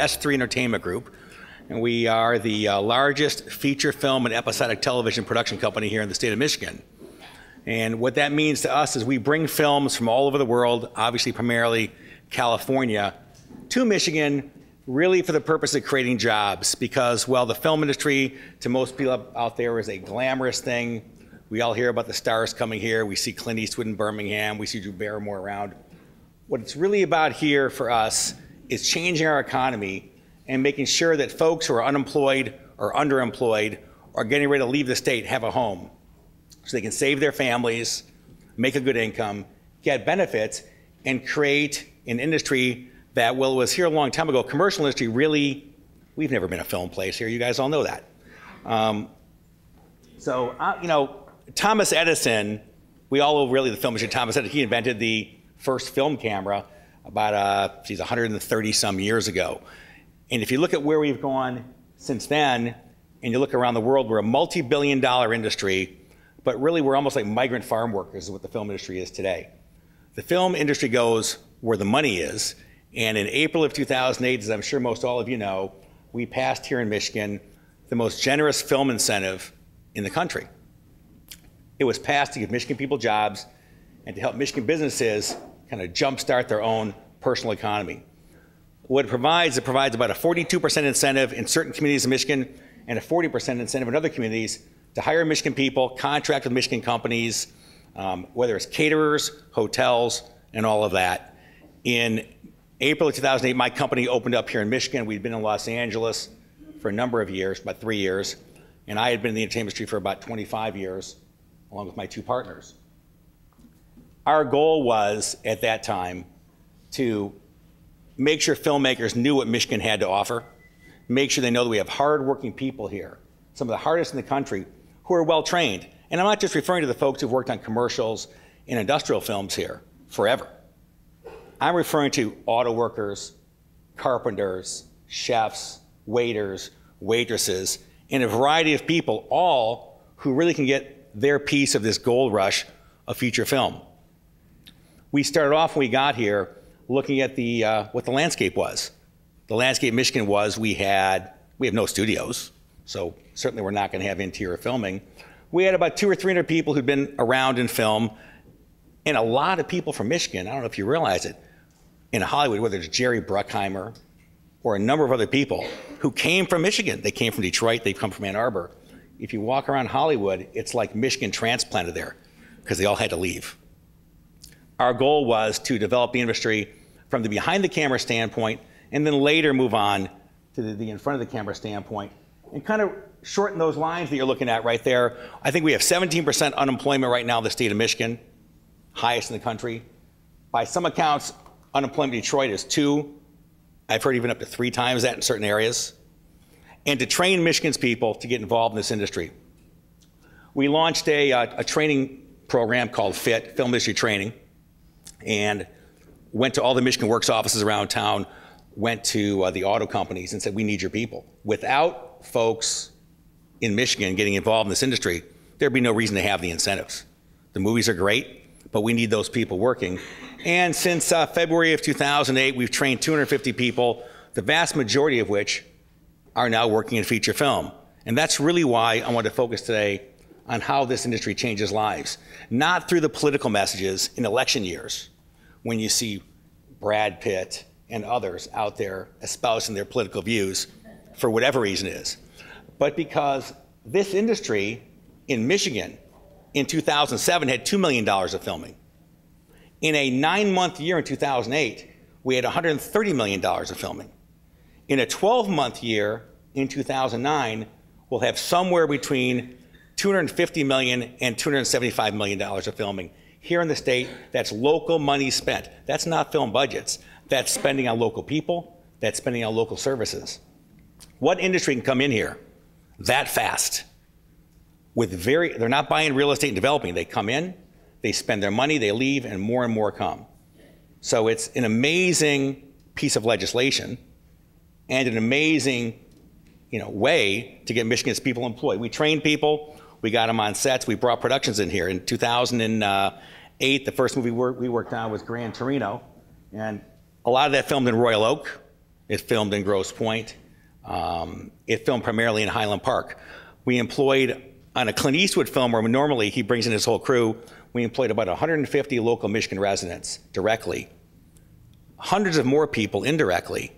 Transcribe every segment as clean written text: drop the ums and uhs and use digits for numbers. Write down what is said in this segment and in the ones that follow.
S3 Entertainment Group, and we are the largest feature film and episodic television production company here in the state of Michigan. And what that means to us is we bring films from all over the world, obviously primarily California, to Michigan, really for the purpose of creating jobs, because, well, the film industry to most people out there is a glamorous thing. We all hear about the stars coming here. We see Clint Eastwood in Birmingham. We see Drew Barrymore around. What it's really about here for us is changing our economy and making sure that folks who are unemployed or underemployed or getting ready to leave the state have a home so they can save their families, make a good income, get benefits, and create an industry that, well, it was here a long time ago. Commercial industry really, we've never been a film place here. You guys all know that. You know, Thomas Edison, we all know really the film industry. Thomas Edison, he invented the first film camera about, 130 some years ago. And if you look at where we've gone since then, and you look around the world, we're a multi-billion-dollar industry, but really we're almost like migrant farm workers is what the film industry is today. The film industry goes where the money is. And in April of 2008, as I'm sure most all of you know, we passed here in Michigan the most generous film incentive in the country. It was passed to give Michigan people jobs and to help Michigan businesses kind of jumpstart their own personal economy. What it provides about a 42% incentive in certain communities in Michigan and a 40% incentive in other communities to hire Michigan people, contract with Michigan companies, whether it's caterers, hotels, and all of that. In April of 2008, my company opened up here in Michigan. We'd been in Los Angeles for a number of years, about 3 years, and I had been in the entertainment industry for about 25 years, along with my two partners. Our goal was, at that time, to make sure filmmakers knew what Michigan had to offer, make sure they know that we have hardworking people here, some of the hardest in the country, who are well-trained. And I'm not just referring to the folks who've worked on commercials and industrial films here forever. I'm referring to auto workers, carpenters, chefs, waiters, waitresses, and a variety of people, all who really can get their piece of this gold rush of feature film. We started off when we got here looking at what the landscape was. The landscape in Michigan was we have no studios, so certainly we're not going to have interior filming. We had about 200 or 300 people who'd been around in film, and a lot of people from Michigan, I don't know if you realize it, in Hollywood, whether it's Jerry Bruckheimer or a number of other people who came from Michigan. They came from Detroit, they've come from Ann Arbor. If you walk around Hollywood, it's like Michigan transplanted there because they all had to leave. Our goal was to develop the industry from the behind the camera standpoint and then later move on to the in front of the camera standpoint and kind of shorten those lines that you're looking at right there. I think we have 17% unemployment right now in the state of Michigan, highest in the country. By some accounts, unemployment in Detroit is 2. I've heard even up to 3 times that in certain areas. And to train Michigan's people to get involved in this industry. We launched a training program called FIT, Film Industry Training, and went to all the Michigan Works offices around town, went to the auto companies and said, we need your people. Without folks in Michigan getting involved in this industry, there'd be no reason to have the incentives. The movies are great, but we need those people working. And since February of 2008, we've trained 250 people, the vast majority of which are now working in feature film. And that's really why I want to focus today on how this industry changes lives. Not through the political messages in election years, when you see Brad Pitt and others out there espousing their political views for whatever reason it is, but because this industry in Michigan in 2007 had $2 million of filming. In a 9-month year in 2008, we had $130 million of filming. In a 12-month year in 2009, we'll have somewhere between $250 million and $275 million of filming. Here in the state, that's local money spent. That's not film budgets. That's spending on local people. That's spending on local services. What industry can come in here that fast? They're not buying real estate and developing. They come in, they spend their money, they leave, and more come. So it's an amazing piece of legislation and an amazing way to get Michigan's people employed. We trained people, we got them on sets, we brought productions in here. In 2008, the first movie we worked on was Gran Torino, and a lot of that filmed in Royal Oak, It filmed in Grosse Pointe. It filmed primarily in Highland Park. We employed, on a Clint Eastwood film where normally he brings in his whole crew, we employed about 150 local Michigan residents directly, hundreds of more people indirectly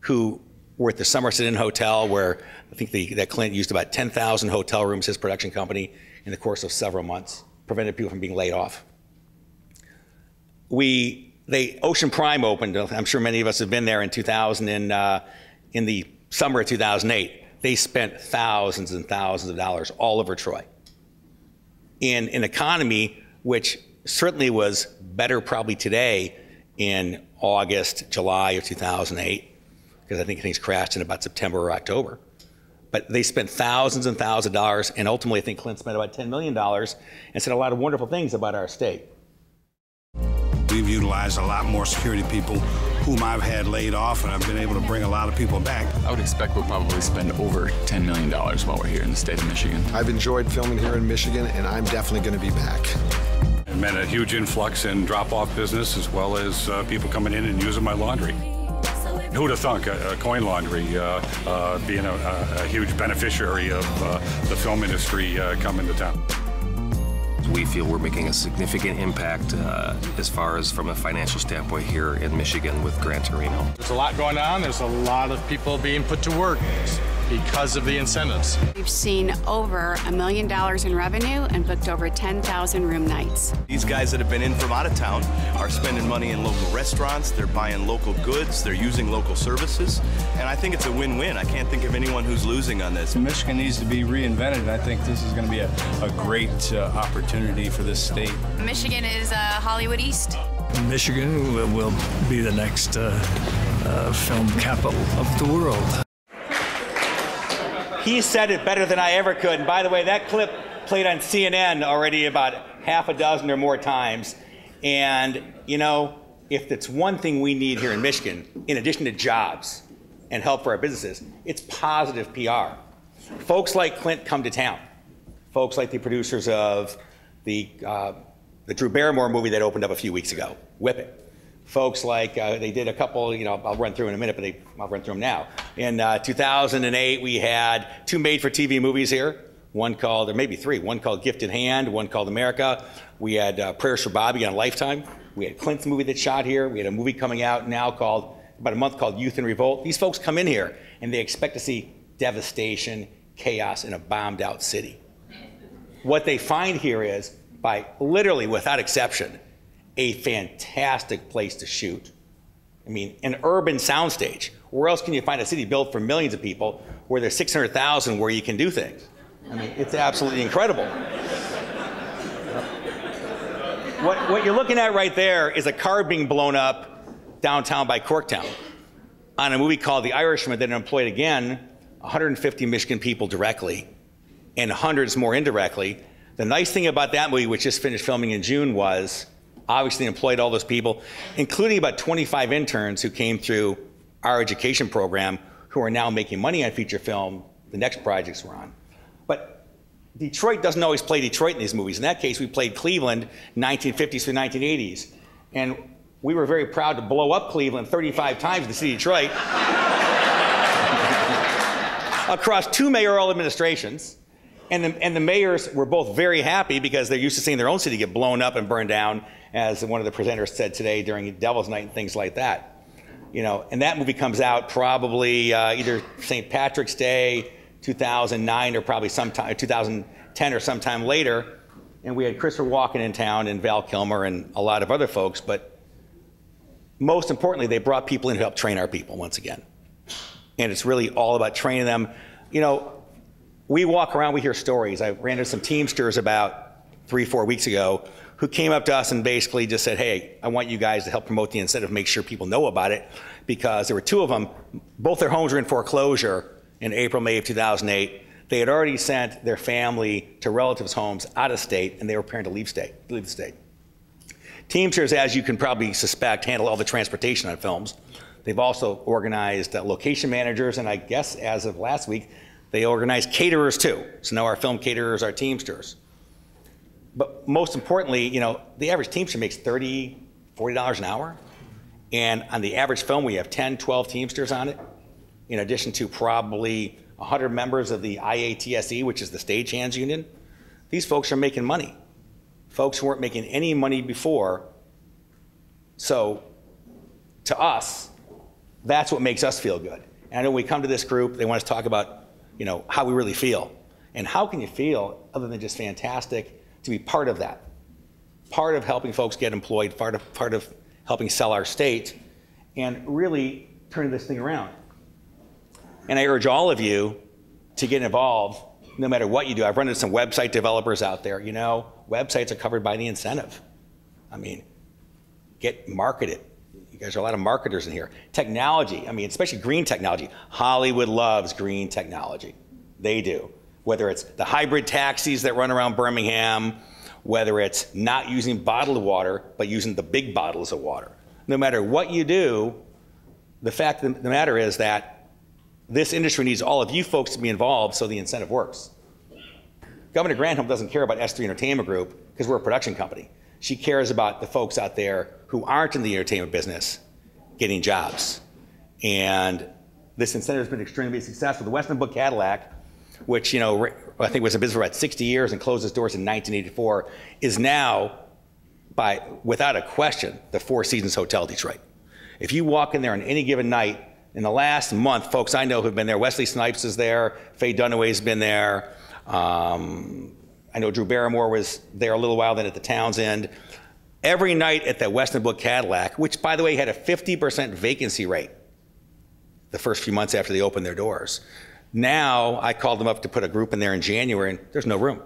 who were at the Somerset Inn Hotel, where I think that Clint used about 10,000 hotel rooms, his production company, in the course of several months, prevented people from being laid off. Ocean Prime opened, I'm sure many of us have been there in 2000, in the summer of 2008. They spent thousands and thousands of dollars all over Troy in an economy which certainly was better probably today in August, July of 2008, because I think things crashed in about September or October. But they spent thousands and thousands of dollars, and ultimately I think Clint spent about $10 million and said a lot of wonderful things about our state. We've utilized a lot more security people whom I've had laid off, and I've been able to bring a lot of people back. I would expect we'll probably spend over $10 million while we're here in the state of Michigan. I've enjoyed filming here in Michigan, and I'm definitely going to be back. It meant a huge influx in drop-off business, as well as people coming in and using my laundry. Who'd have thunk a coin laundry being a huge beneficiary of the film industry coming to town? We feel we're making a significant impact as far as from a financial standpoint here in Michigan with Gran Torino. There's a lot going on. There's a lot of people being put to work because of the incentives. We've seen over $1 million in revenue and booked over 10,000 room nights. These guys that have been in from out of town are spending money in local restaurants, they're buying local goods, they're using local services, and I think it's a win-win. I can't think of anyone who's losing on this. Michigan needs to be reinvented, and I think this is going to be a great opportunity for this state. Michigan is Hollywood East. Michigan will be the next film capital of the world. He said it better than I ever could. And by the way, that clip played on CNN already about half a dozen or more times. And, you know, if it's one thing we need here in Michigan, in addition to jobs and help for our businesses, it's positive PR. Folks like Clint come to town. Folks like the producers of the Drew Barrymore movie that opened up a few weeks ago, Whip It. Folks like, they did a couple, you know, I'll run through in a minute, but I'll run through them now. In 2008, we had 2 made-for-TV movies here, one called, or maybe 3, one called Gift in Hand, one called America. We had Prayers for Bobby on Lifetime. We had Clint's movie that shot here. We had a movie coming out now called, about a month, called Youth in Revolt. These folks come in here, and they expect to see devastation, chaos in a bombed-out city. What they find here is, by literally, without exception, a fantastic place to shoot. I mean, an urban soundstage. Where else can you find a city built for millions of people where there's 600,000 where you can do things? I mean, it's absolutely incredible. What you're looking at right there is a car being blown up downtown by Corktown on a movie called The Irishman that employed, again, 150 Michigan people directly and hundreds more indirectly. The nice thing about that movie, which just finished filming in June, was obviously employed all those people, including about 25 interns who came through our education program who are now making money on feature film, the next projects we're on. But Detroit doesn't always play Detroit in these movies. In that case, we played Cleveland 1950s through 1980s. And we were very proud to blow up Cleveland 35 times in the city of Detroit across 2 mayoral administrations. And the mayors were both very happy because they're used to seeing their own city get blown up and burned down, as one of the presenters said today during Devil's Night and things like that. You know, and that movie comes out probably either St. Patrick's Day, 2009, or probably sometime 2010 or sometime later. And we had Christopher Walken in town and Val Kilmer and a lot of other folks. But most importantly, they brought people in to help train our people once again. And it's really all about training them. You know, we walk around, we hear stories. I ran into some Teamsters about 3 or 4 weeks ago who came up to us and basically just said, hey, I want you guys to help promote the incentive, make sure people know about it, because there were 2 of them. Both their homes were in foreclosure in April, May of 2008. They had already sent their family to relatives' homes out of state, and they were preparing to leave the state. Teamsters, as you can probably suspect, handle all the transportation on films. They've also organized location managers, and I guess as of last week, they organize caterers too. So now our film caterers are Teamsters. But most importantly, you know, the average Teamster makes $30, $40 an hour. And on the average film, we have 10, 12 Teamsters on it, in addition to probably 100 members of the IATSE, which is the stagehands union. These folks are making money. Folks who weren't making any money before. So to us, that's what makes us feel good. And I know when we come to this group, they want us to talk about, you know, how we really feel. And how can you feel other than just fantastic to be part of that? Part of helping folks get employed, part of helping sell our state, and really turning this thing around. And I urge all of you to get involved no matter what you do. I've run into some website developers out there. You know, websites are covered by the incentive. I mean, get marketed. You guys are a lot of marketers in here. Technology, I mean, especially green technology. Hollywood loves green technology. They do. Whether it's the hybrid taxis that run around Birmingham, whether it's not using bottled water, but using the big bottles of water. No matter what you do, the fact of the matter is that this industry needs all of you folks to be involved so the incentive works. Governor Granholm doesn't care about S3 Entertainment Group because we're a production company. She cares about the folks out there who aren't in the entertainment business getting jobs. And this incentive has been extremely successful. The Weston Book Cadillac, which, you know, I think was in business for about 60 years and closed its doors in 1984, is now, without a question, the Four Seasons Hotel Detroit. If you walk in there on any given night, in the last month, folks I know who've been there, Wesley Snipes is there, Faye Dunaway's been there, I know Drew Barrymore was there a little while then at the Townsend. Every night at the Weston Book Cadillac, which by the way had a 50% vacancy rate the first few months after they opened their doors. Now, I called them up to put a group in there in January, and there's no room.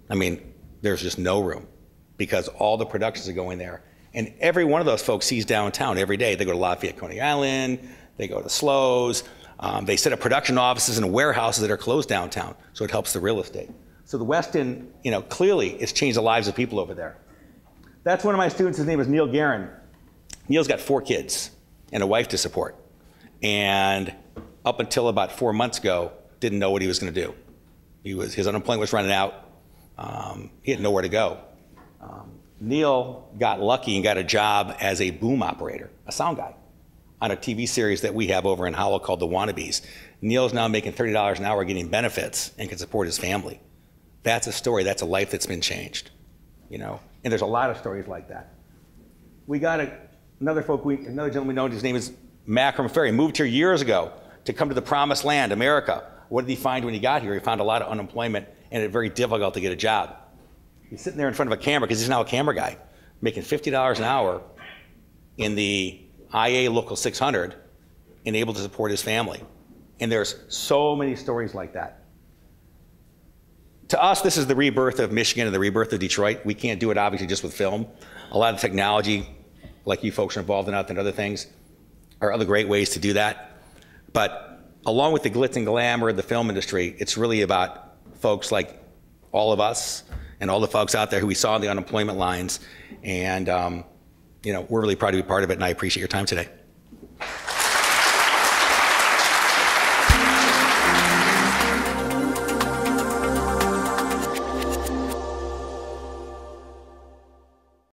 I mean, there's just no room because all the productions are going there. And every one of those folks sees downtown every day. They go to Lafayette, Coney Island, they go to Slows, they set up production offices and warehouses that are closed downtown, so it helps the real estate. So the Weston, you know, clearly it's changed the lives of people over there. That's one of my students, his name is Neil Guerin. Neil's got 4 kids and a wife to support. And up until about 4 months ago, didn't know what he was going to do. His unemployment was running out. He had nowhere to go. Neil got lucky and got a job as a boom operator, a sound guy, on a TV series that we have over in Howell called The Wannabes. Neil's now making $30 an hour getting benefits and can support his family. That's a story, that's a life that's been changed, you know? And there's a lot of stories like that. We got another gentleman we know, his name is Macram Ferry, moved here years ago to come to the promised land, America. What did he find when he got here? He found a lot of unemployment and it's very difficult to get a job. He's sitting there in front of a camera because he's now a camera guy, making $50 an hour in the IA Local 600 and able to support his family. And there's so many stories like that. To us, this is the rebirth of Michigan and the rebirth of Detroit. We can't do it obviously just with film. A lot of technology, like you folks are involved in out there and other things, are other great ways to do that. But along with the glitz and glamour of the film industry, it's really about folks like all of us and all the folks out there who we saw on the unemployment lines. And you know, we're really proud to be part of it, and I appreciate your time today.